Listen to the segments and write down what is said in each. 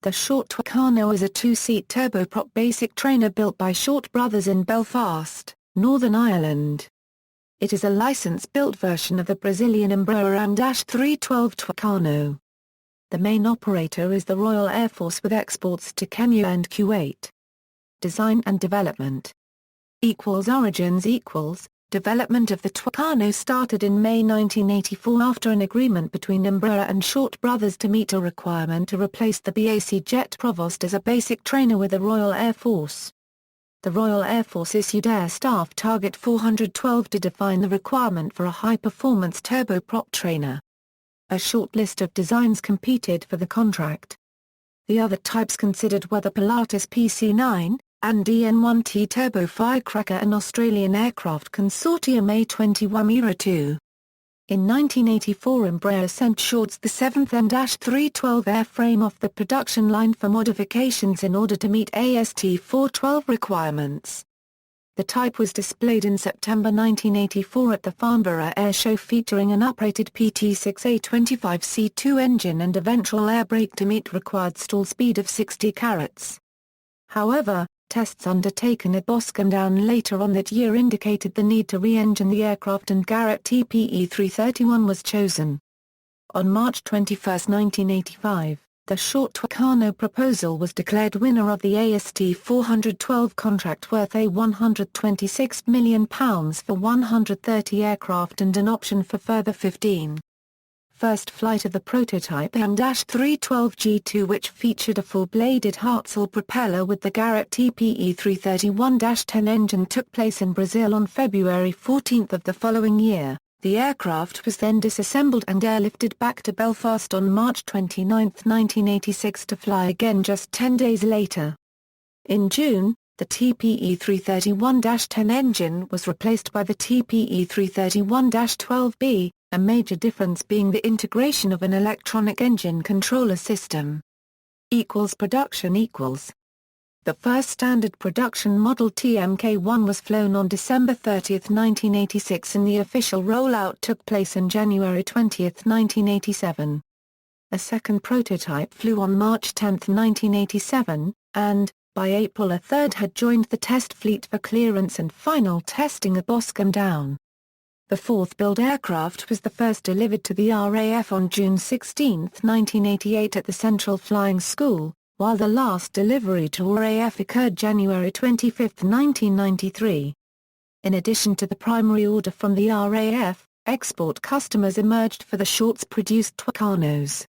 The short Tucano is a two-seat turboprop basic trainer built by Short Brothers in Belfast, Northern Ireland. It is a license-built version of the Brazilian Embraer AN-312 Tucano. The main operator is the Royal Air Force with exports to Kenya and Kuwait. Design and development. Origins. Development of the Tucano started in May 1984 after an agreement between Embraer and Short Brothers to meet a requirement to replace the BAC Jet Provost as a basic trainer with the Royal Air Force. The Royal Air Force issued Air Staff Target 412 to define the requirement for a high-performance turboprop trainer. A short list of designs competed for the contract. The other types considered were the Pilatus PC-9, and DN-1T turbo firecracker and Australian Aircraft Consortium A21 Era 2. In 1984 Embraer sent Shorts the 7th AN-312 airframe off the production line for modifications in order to meet AST-412 requirements. The type was displayed in September 1984 at the Farnborough Air Show featuring an uprated PT6A25C2 engine and a ventral air brake to meet required stall speed of 60 carats. However, tests undertaken at Boscombe Down later on that year indicated the need to re-engine the aircraft and Garrett TPE-331 was chosen. On March 21, 1985, the short Tucano proposal was declared winner of the AST-412 contract worth £126 million for 130 aircraft and an option for further 15. First flight of the prototype AN-312G2 which featured a full-bladed Hartzell propeller with the Garrett TPE-331-10 engine took place in Brazil on February 14 of the following year. The aircraft was then disassembled and airlifted back to Belfast on March 29, 1986 to fly again just 10 days later. In June, the TPE-331-10 engine was replaced by the TPE-331-12B, a major difference being the integration of an electronic engine controller system. Production. The first standard production model TMK-1 was flown on December 30, 1986 and the official rollout took place on January 20, 1987. A second prototype flew on March 10, 1987, and, by April a third had joined the test fleet for clearance and final testing at Boscombe Down. The fourth build aircraft was the first delivered to the RAF on June 16, 1988 at the Central Flying School, while the last delivery to RAF occurred January 25, 1993. In addition to the primary order from the RAF, export customers emerged for the Shorts-produced Tucanos.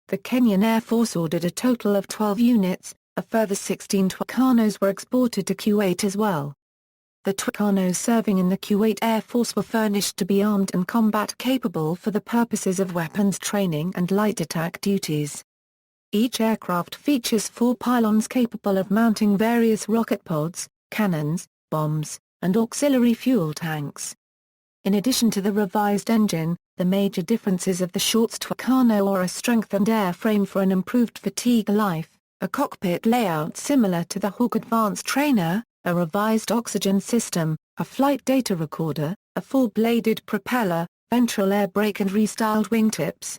The Kenyan Air Force ordered a total of 12 units, a further 16 Tucanos were exported to Kuwait as well. The Tucanos serving in the Kuwait Air Force were furnished to be armed and combat-capable for the purposes of weapons training and light attack duties. Each aircraft features 4 pylons capable of mounting various rocket pods, cannons, bombs, and auxiliary fuel tanks. In addition to the revised engine, the major differences of the Shorts Tucano are a strengthened airframe for an improved fatigue life, a cockpit layout similar to the Hawk Advanced Trainer, a revised oxygen system, a flight data recorder, a full-bladed propeller, ventral air brake and restyled wingtips.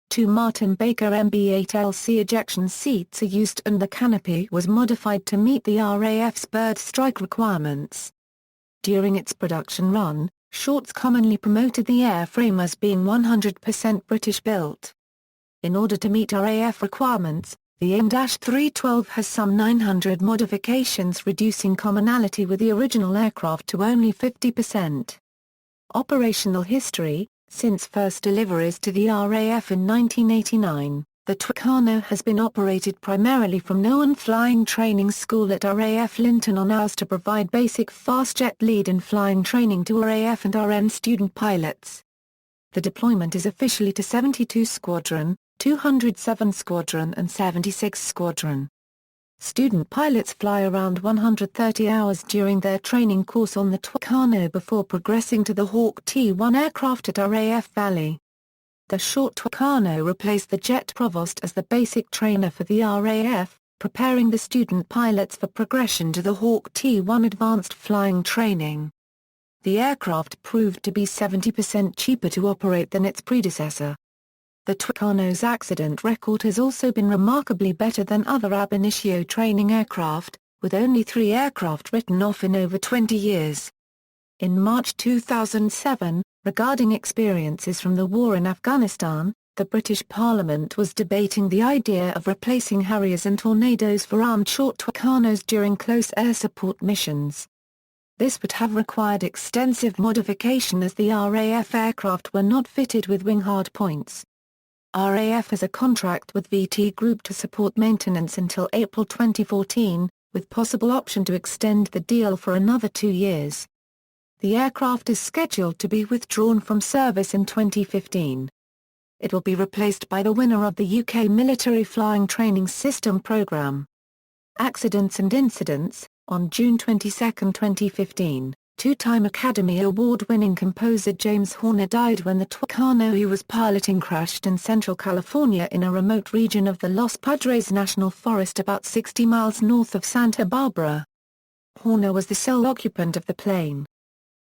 2 Martin Baker MB-8LC ejection seats are used and the canopy was modified to meet the RAF's bird strike requirements. During its production run, Shorts commonly promoted the airframe as being 100% British-built. In order to meet RAF requirements, the AN-312 has some 900 modifications reducing commonality with the original aircraft to only 50%. Operational history. Since first deliveries to the RAF in 1989, the Tucano has been operated primarily from Noan Flying Training School at RAF Linton on Ouse to provide basic fast-jet lead and flying training to RAF and RN student pilots. The deployment is officially to 72 Squadron, 207 Squadron and 76 Squadron. Student pilots fly around 130 hours during their training course on the Tucano before progressing to the Hawk T-1 aircraft at RAF Valley. The short Tucano replaced the Jet Provost as the basic trainer for the RAF, preparing the student pilots for progression to the Hawk T-1 advanced flying training. The aircraft proved to be 70% cheaper to operate than its predecessor. The Tucano's accident record has also been remarkably better than other ab initio training aircraft, with only 3 aircraft written off in over 20 years. In March 2007, regarding experiences from the war in Afghanistan, the British Parliament was debating the idea of replacing Harriers and Tornadoes for armed short Tucanos during close air support missions. This would have required extensive modification as the RAF aircraft were not fitted with wing hardpoints. RAF has a contract with VT Group to support maintenance until April 2014, with possible option to extend the deal for another 2 years. The aircraft is scheduled to be withdrawn from service in 2015. It will be replaced by the winner of the UK Military Flying Training System programme. Accidents and incidents. On June 22, 2015, two-time Academy Award-winning composer James Horner died when the Tucano he was piloting crashed in Central California in a remote region of the Los Padres National Forest about 60 miles north of Santa Barbara. Horner was the sole occupant of the plane.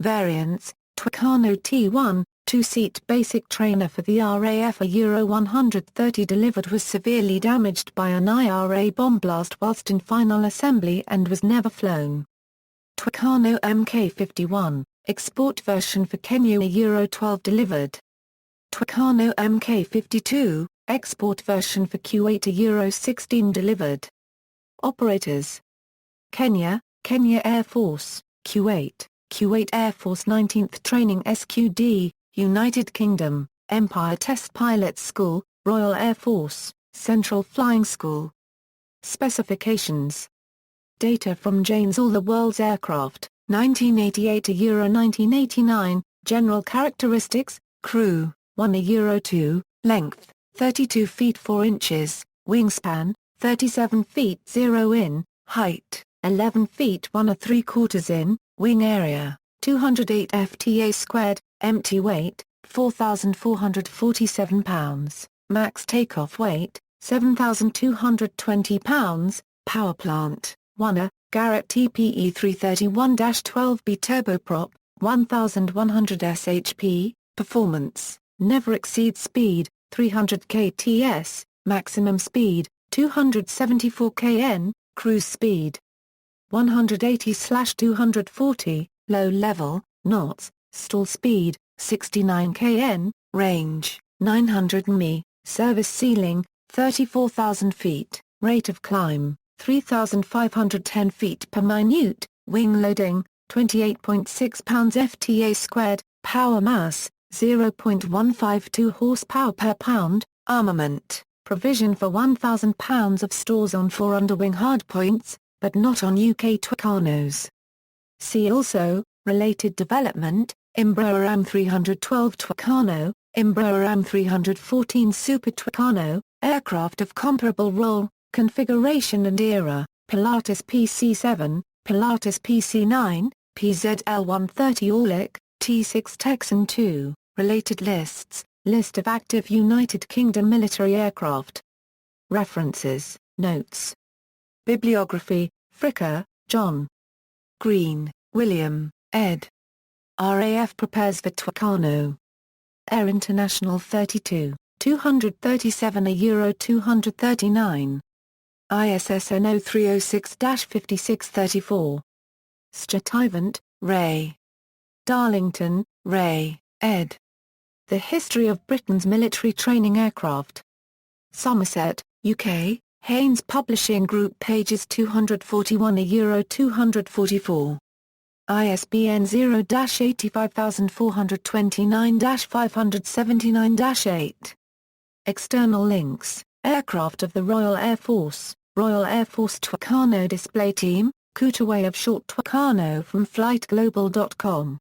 Variants: Tucano T1, 2-seat basic trainer for the RAF. A Euro 130 delivered was severely damaged by an IRA bomb blast whilst in final assembly and was never flown. Tucano Mk51, export version for Kenya. A Euro 12 delivered. Tucano Mk52, export version for Kuwait. A Euro 16 delivered. Operators: Kenya, Kenya Air Force, Kuwait, Kuwait Air Force 19th Training SQD, United Kingdom, Empire Test Pilots School, Royal Air Force, Central Flying School. Specifications. Data from Jane's All the World's Aircraft, 1988 to Euro 1989, General Characteristics, Crew, 1 a Euro 2, Length, 32 feet 4 inches, Wingspan, 37 feet 0 in, Height, 11 feet 1 3/4 in, Wing Area, 208 FTA squared, Empty weight, 4,447 pounds, max takeoff weight, 7,220 pounds, power plant, 1 Garrett TPE 331-12B turboprop, 1,100 shp, performance, never exceed speed, 300 kts, maximum speed, 274 kn, cruise speed, 180/240, low level, knots, stall speed, 69 kn, range, 900 mi, service ceiling, 34,000 feet, rate of climb, 3,510 feet per minute, wing loading, 28.6 pounds FTA squared, power mass, 0.152 horsepower per pound, armament, provision for 1,000 pounds of stores on 4 underwing hardpoints, but not on UK Tucanos. See also, related development, Embraer AM312 Tucano, Embraer AM314 Super Tucano, aircraft of comparable role, configuration and era, Pilatus PC-7, Pilatus PC-9, PZL-130 Orlik, T-6 Texan II, related lists, list of active United Kingdom military aircraft. References, notes. Bibliography, Fricker, John. Green, William, ed. RAF prepares for Tucano. Air International 32, 237 a Euro 239. ISSN 0306-5634. Stuyvesant, Ray. Darlington, Ray, ed. The History of Britain's Military Training Aircraft. Somerset, UK, Haynes Publishing Group, pages 241 a Euro 244. ISBN 0-85429-579-8. External links, Aircraft of the Royal Air Force, Royal Air Force Tucano Display Team, Cutaway of Short Tucano from flightglobal.com.